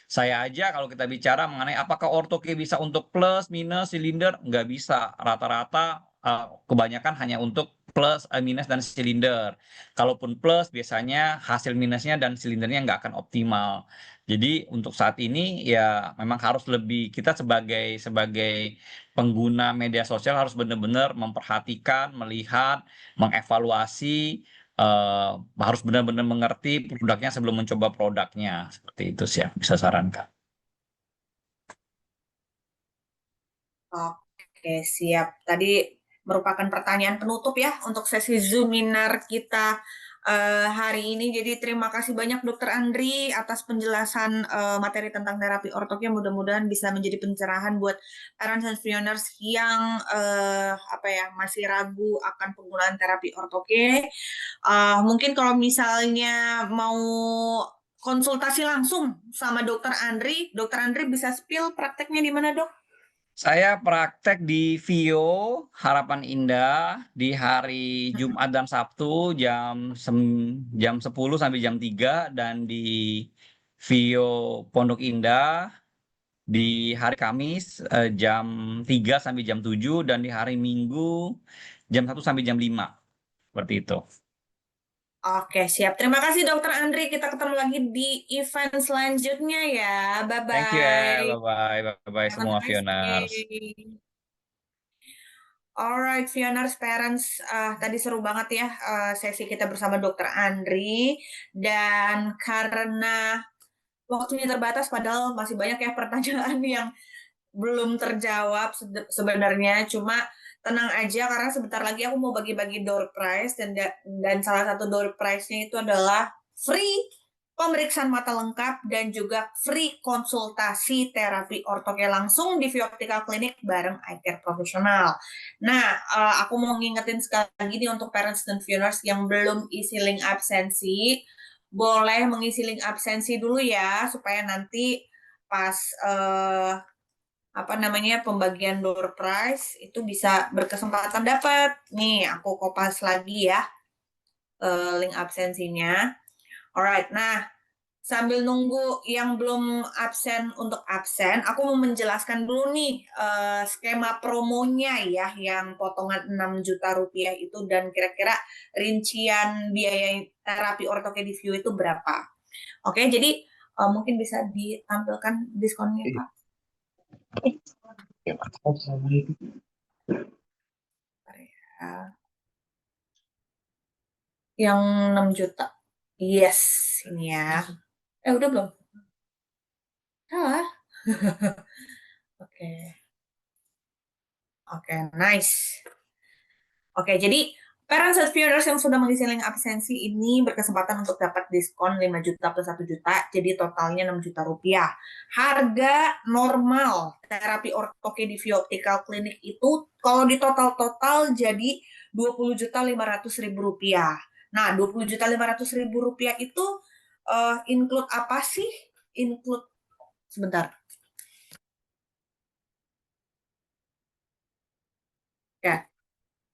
Saya aja kalau kita bicara mengenai apakah ortoke bisa untuk plus, minus, silinder, nggak bisa. Rata-rata kebanyakan hanya untuk plus, minus, dan silinder. Kalaupun plus, biasanya hasil minusnya dan silindernya nggak akan optimal. Jadi untuk saat ini ya memang harus lebih, kita sebagai pengguna media sosial harus benar-benar memperhatikan, melihat, mengevaluasi, harus benar-benar mengerti produknya sebelum mencoba produknya. Seperti itu sih yang bisa sarankan. Oke, siap. Tadi merupakan pertanyaan penutup ya untuk sesi Zoominar kita hari ini. Jadi terima kasih banyak Dokter Andri atas penjelasan materi tentang terapi ortoknya. Mudah-mudahan bisa menjadi pencerahan buat parents and pioners yang masih ragu akan penggunaan terapi ortoke. Mungkin kalau misalnya mau konsultasi langsung sama Dokter Andri bisa spill prakteknya di mana dok? Saya praktek di Vio Harapan Indah di hari Jumat dan Sabtu jam 10 sampai jam 3, dan di Vio Pondok Indah di hari Kamis jam 3 sampai jam 7, dan di hari Minggu jam 1 sampai jam 5. Seperti itu. Oke, siap. Terima kasih Dokter Andri. Kita ketemu lagi di event selanjutnya ya. Thank you ya, Bye-bye. bye-bye, bye-bye Have a semua nice Fioners. day. Alright, Fioners Parents, tadi seru banget ya sesi kita bersama Dokter Andri. Dan karena waktunya terbatas, padahal masih banyak ya pertanyaan yang belum terjawab sebenarnya. Cuma tenang aja karena sebentar lagi aku mau bagi-bagi door prize, dan salah satu door prize-nya itu adalah free pemeriksaan mata lengkap dan juga free konsultasi terapi ortoke langsung di Vioptika Clinic bareng eye care profesional. Nah, aku mau ngingetin sekali lagi nih untuk parents dan viewers yang belum isi link absensi, boleh mengisi link absensi dulu ya supaya nanti pas pembagian door prize itu bisa berkesempatan dapat. Nih, aku kopas lagi ya link absensinya. Alright, nah sambil nunggu yang belum absen untuk absen, aku mau menjelaskan dulu nih skema promonya ya, yang potongan 6 juta rupiah itu, dan kira-kira rincian biaya terapi ortoke di View itu berapa. Oke, jadi mungkin bisa ditampilkan diskonnya Pak. Yang 6 juta. Yes, ini ya. Udah belum? Salah. Oke. Oke, nice. Oke, jadi parents and viewers yang sudah mengisi link absensi ini berkesempatan untuk dapat diskon 5 juta plus 1 juta, jadi totalnya 6 juta rupiah. Harga normal terapi ortoke di View Optical Clinic itu kalau di total jadi 20.500.000 rupiah. Nah, 20.500.000 rupiah itu include apa sih? Include, sebentar. Ya.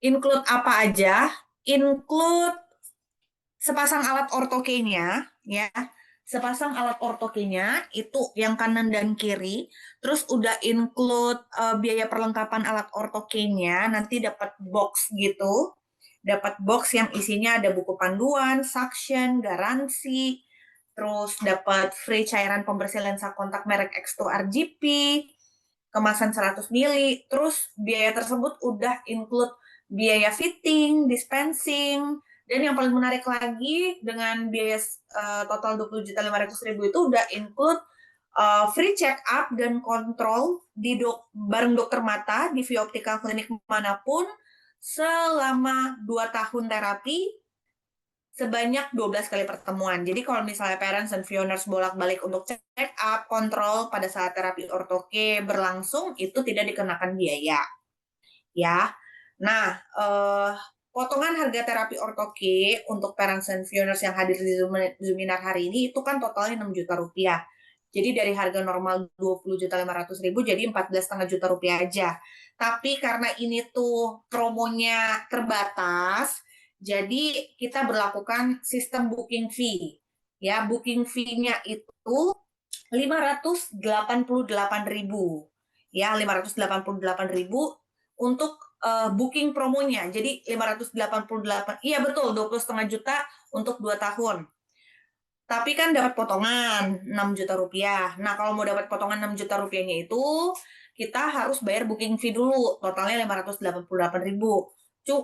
Include apa aja? Include sepasang alat ortokenya, ya. Sepasang alat ortokenya itu yang kanan dan kiri. Terus udah include biaya perlengkapan alat ortokenya, nanti dapat box gitu. Dapat box yang isinya ada buku panduan, suction, garansi, terus dapat free cairan pembersih lensa kontak merek X2 RGP, kemasan 100 ml, terus biaya tersebut udah include biaya fitting, dispensing, dan yang paling menarik lagi dengan biaya total 20.500.000 itu udah include free check up dan kontrol bareng dokter mata di Via Optika klinik manapun selama 2 tahun terapi sebanyak 12 kali pertemuan. Jadi kalau misalnya parents dan viewers bolak-balik untuk check up, kontrol pada saat terapi ortoke berlangsung, itu tidak dikenakan biaya. Ya. Nah, potongan harga terapi ortoke untuk parents and viewers yang hadir di Zoominar hari ini itu kan totalnya 6 juta rupiah. Jadi dari harga normal 20.500.000 jadi 14,5 juta rupiah aja. Tapi karena ini tuh promonya terbatas, jadi kita berlakukan sistem booking fee. Ya, booking fee-nya itu 588.000. Ya, 588.000 untuk booking promonya. Jadi 588, iya betul, 20,5 juta untuk 2 tahun. Tapi kan dapat potongan 6 juta rupiah. Nah, kalau mau dapat potongan 6 juta rupiahnya itu, kita harus bayar booking fee dulu, totalnya 588.000.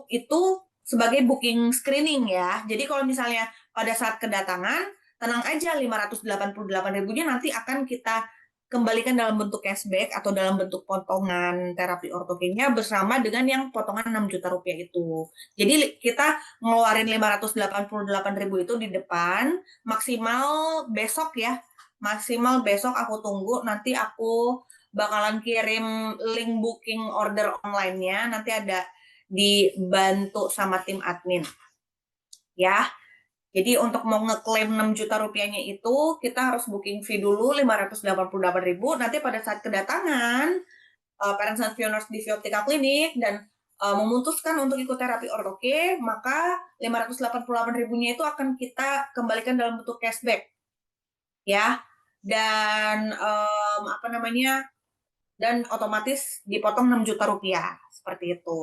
Itu sebagai booking screening ya. Jadi kalau misalnya pada saat kedatangan, tenang aja 588.000-nya nanti akan kita kembalikan dalam bentuk cashback atau dalam bentuk potongan terapi ortokenya bersama dengan yang potongan 6 juta rupiah itu. Jadi kita ngeluarin 588.000 itu di depan, maksimal besok ya. Maksimal besok aku tunggu, nanti aku bakalan kirim link booking order online-nya, nanti ada dibantu sama tim admin. Ya. Jadi untuk mau ngeklaim 6 juta rupiahnya itu, kita harus booking fee dulu 588.000. Nanti pada saat kedatangan, parents and viewers di Via Optika Klinik dan memutuskan untuk ikut terapi ortoke, maka 588.000-nya itu akan kita kembalikan dalam bentuk cashback. Ya. Dan dan otomatis dipotong 6 juta rupiah. Seperti itu.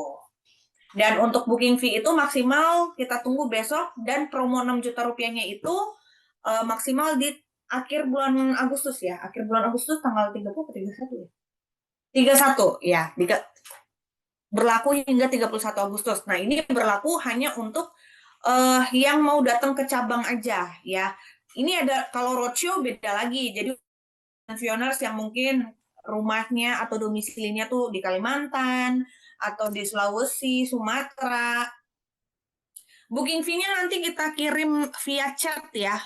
Dan untuk booking fee itu maksimal kita tunggu besok, dan promo 6 juta rupiahnya itu maksimal di akhir bulan Agustus ya. Akhir bulan Agustus tanggal 30 atau 31 ya? 31 ya, berlaku hingga 31 Agustus. Nah, ini berlaku hanya untuk yang mau datang ke cabang aja ya. Ini ada, kalau roadshow beda lagi. Jadi viewers yang mungkin rumahnya atau domisilinya tuh di Kalimantan atau di Sulawesi, Sumatera. Booking fee-nya nanti kita kirim via chat ya.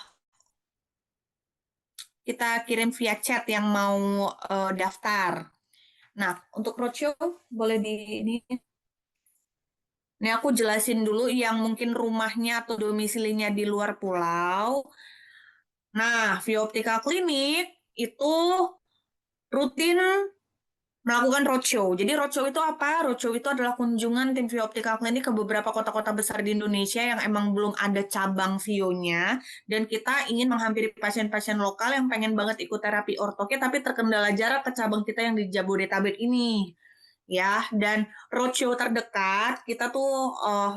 Kita kirim via chat yang mau daftar. Nah, untuk roadshow boleh di ini. Ini aku jelasin dulu yang mungkin rumahnya atau domisilinya di luar pulau. Nah, Via Optika Klinik itu rutin melakukan roadshow. Jadi roadshow itu apa? Roadshow itu adalah kunjungan tim Via Optika Klinik ke beberapa kota-kota besar di Indonesia yang emang belum ada cabang Vio-nya, dan kita ingin menghampiri pasien-pasien lokal yang pengen banget ikut terapi ortoke tapi terkendala jarak ke cabang kita yang di Jabodetabek ini. Ya, dan roadshow terdekat kita tuh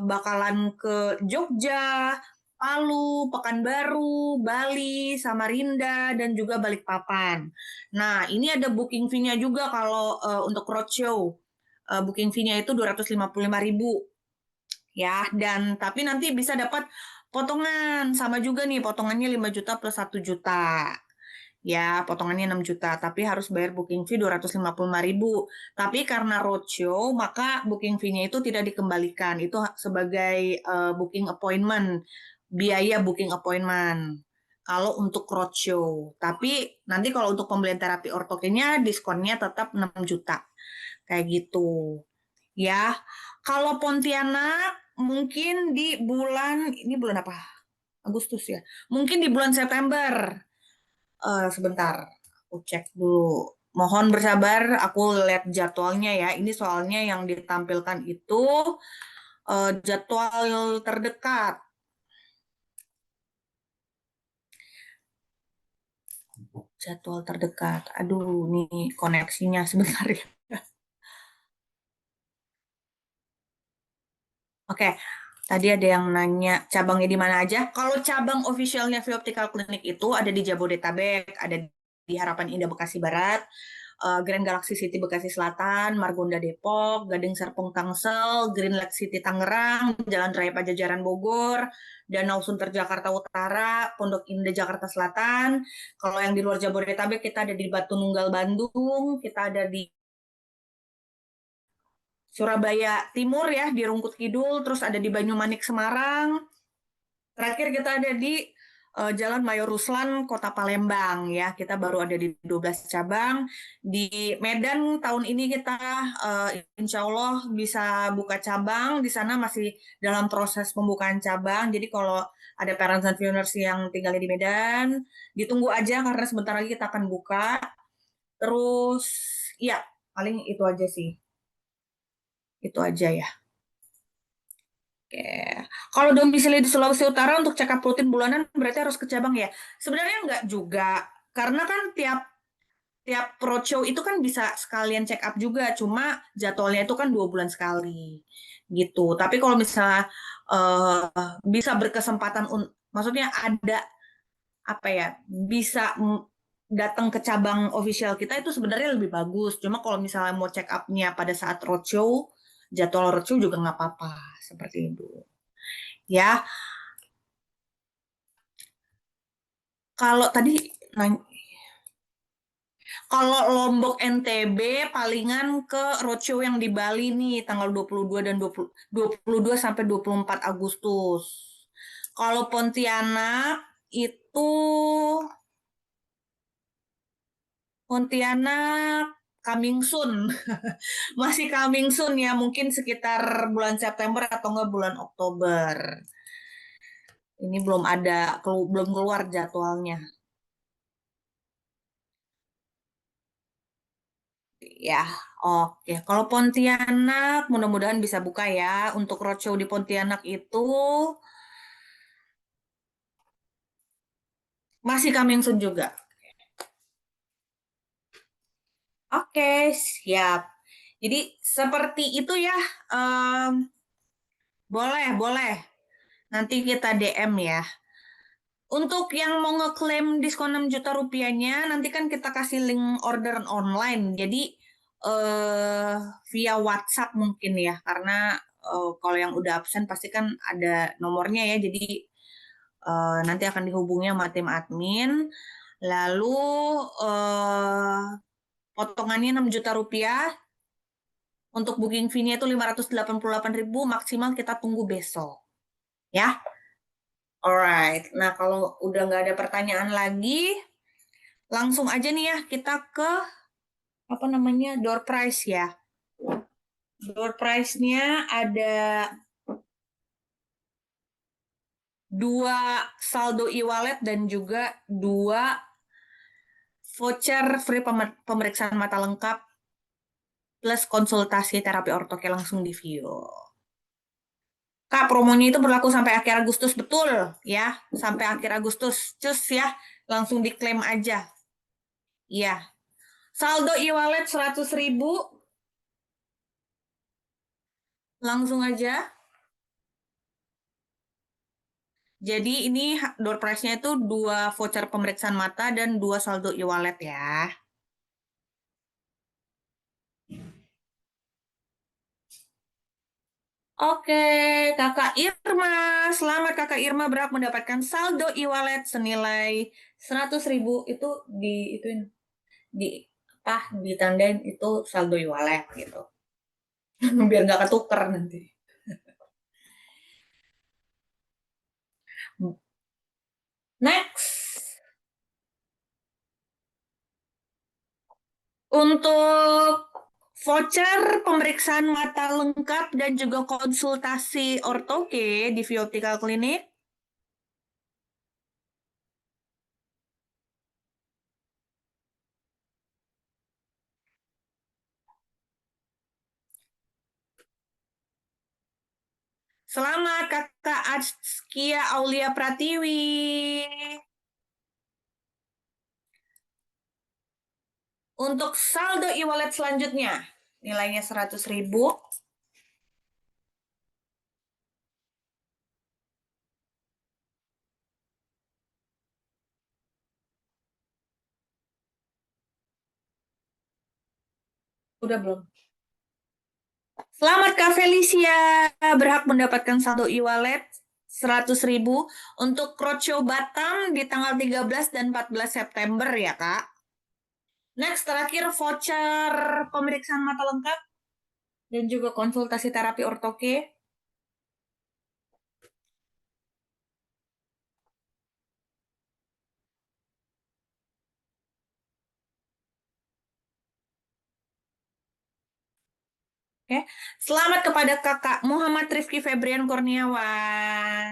bakalan ke Jogja, Palu, Pekanbaru, Bali, Samarinda, dan juga Balikpapan. Nah, ini ada booking fee-nya juga kalau untuk roadshow. Booking fee-nya itu 255.000. Ya, dan tapi nanti bisa dapat potongan. Sama juga nih, potongannya 5 juta plus 1 juta. Ya, potongannya 6 juta, tapi harus bayar booking fee 255.000. Tapi karena roadshow, maka booking fee-nya itu tidak dikembalikan. Itu sebagai booking appointment, biaya booking appointment. Kalau untuk roadshow. Tapi nanti kalau untuk pembelian terapi ortokenya, diskonnya tetap 6 juta. Kayak gitu. Ya, kalau Pontianak mungkin di bulan, ini bulan apa? Agustus ya. Mungkin di bulan September. Sebentar, aku cek dulu. Mohon bersabar, aku lihat jadwalnya ya. Ini soalnya yang ditampilkan itu jadwal terdekat. Jadwal terdekat. Aduh, nih koneksinya sebentar ya. Oke, tadi ada yang nanya cabangnya di mana aja. Kalau cabang officialnya Via Optical Clinic itu ada di Jabodetabek, ada di Harapan Indah Bekasi Barat, Grand Galaxy City Bekasi Selatan, Margonda Depok, Gading Serpong Tangsel, Green Lake City Tangerang, Jalan Raya Pajajaran Bogor, Danau Sunter Jakarta Utara, Pondok Indah Jakarta Selatan. Kalau yang di luar Jabodetabek kita ada di Batu Nunggal Bandung, kita ada di Surabaya Timur ya, di Rungkut Kidul, terus ada di Banyumanik Semarang. Terakhir kita ada di Jalan Mayor Ruslan, Kota Palembang ya. Kita baru ada di 12 cabang. Di Medan tahun ini kita insya Allah bisa buka cabang. Di sana masih dalam proses pembukaan cabang. Jadi kalau ada parents and viewers yang tinggal di Medan, ditunggu aja karena sebentar lagi kita akan buka. Terus ya paling itu aja sih. Itu aja ya. Oke. Kalau domisili di Sulawesi Utara untuk check up rutin bulanan berarti harus ke cabang ya? Sebenarnya enggak juga. Karena kan tiap tiap roadshow itu kan bisa sekalian check up juga, cuma jadwalnya itu kan 2 bulan sekali gitu. Tapi kalau misalnya bisa berkesempatan, maksudnya ada apa ya, bisa datang ke cabang official kita itu sebenarnya lebih bagus. Cuma kalau misalnya mau check up-nya pada saat roadshow, jadwal roadshow juga nggak apa-apa seperti itu. Ya, kalau tadi kalau Lombok NTB palingan ke roadshow yang di Bali nih tanggal 22 dan 22 sampai 24 Agustus. Kalau Pontianak itu Pontianak coming soon. Masih coming soon ya, mungkin sekitar bulan September atau enggak bulan Oktober. Ini belum ada, belum keluar jadwalnya. Ya, oke. Kalau Pontianak, mudah-mudahan bisa buka ya. Untuk roadshow di Pontianak itu masih coming soon juga. Oke, siap. Jadi seperti itu ya. Boleh, boleh. Nanti kita DM ya. Untuk yang mau ngeklaim diskon 6 juta rupiahnya, nanti kan kita kasih link orderan online. Jadi via WhatsApp mungkin ya, karena kalau yang udah absen pasti kan ada nomornya ya. Jadi nanti akan dihubungi sama tim admin. Lalu eh, potongannya 6 juta rupiah. Untuk booking fee-nya itu 588.000, maksimal kita tunggu besok. Ya, alright. Nah, kalau udah nggak ada pertanyaan lagi, langsung aja nih ya kita ke apa namanya door prize ya. Door prize-nya ada 2 saldo e-wallet dan juga 2 voucher free pemeriksaan mata lengkap plus konsultasi terapi ortoke langsung di view. Kak, promonya itu berlaku sampai akhir Agustus, betul ya? Sampai akhir Agustus, cus ya, langsung diklaim aja. Iya. Saldo e-wallet 100.000, langsung aja. Jadi ini door prize-nya itu 2 voucher pemeriksaan mata dan 2 saldo e-wallet ya. Oke, Kakak Irma. Selamat Kakak Irma berhak mendapatkan saldo e-wallet senilai 100.000 itu ituin di apa ditandain itu saldo e-wallet gitu. Biar nggak ketuker nanti. Next. Untuk voucher pemeriksaan mata lengkap dan juga konsultasi ortoke di Vioptical Clinic Selamat Kakak Azkia Aulia Pratiwi. Untuk saldo e-wallet selanjutnya, nilainya 100.000. Udah belum? Selamat Kak Felicia, berhak mendapatkan saldo e-wallet 100.000 untuk roadshow Batam di tanggal 13 dan 14 September ya Kak. Next, terakhir voucher pemeriksaan mata lengkap dan juga konsultasi terapi ortoke. Oke, selamat kepada Kakak Muhammad Rifki Febrian Kurniawan.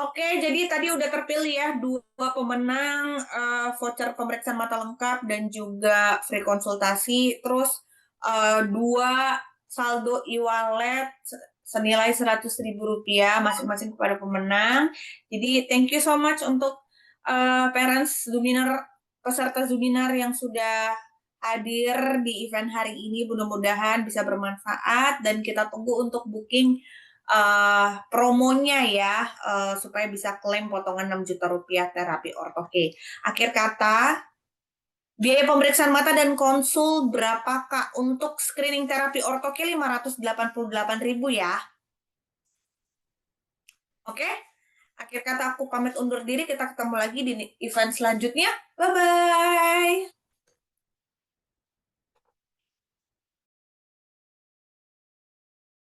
Oke, jadi tadi udah terpilih ya 2 pemenang voucher pemeriksaan mata lengkap dan juga free konsultasi. Terus 2 saldo e-wallet senilai Rp100.000 masing-masing kepada pemenang. Jadi thank you so much untuk parents Zoominar, peserta Zoominar yang sudah hadir di event hari ini. Mudah-mudahan bisa bermanfaat dan kita tunggu untuk booking promonya ya, supaya bisa klaim potongan Rp6 juta terapi ortoke. Akhir kata, biaya pemeriksaan mata dan konsul berapa Kak? Untuk screening terapi ortoke 588.000 ya. Oke? Akhir kata aku pamit undur diri, kita ketemu lagi di event selanjutnya. Bye-bye!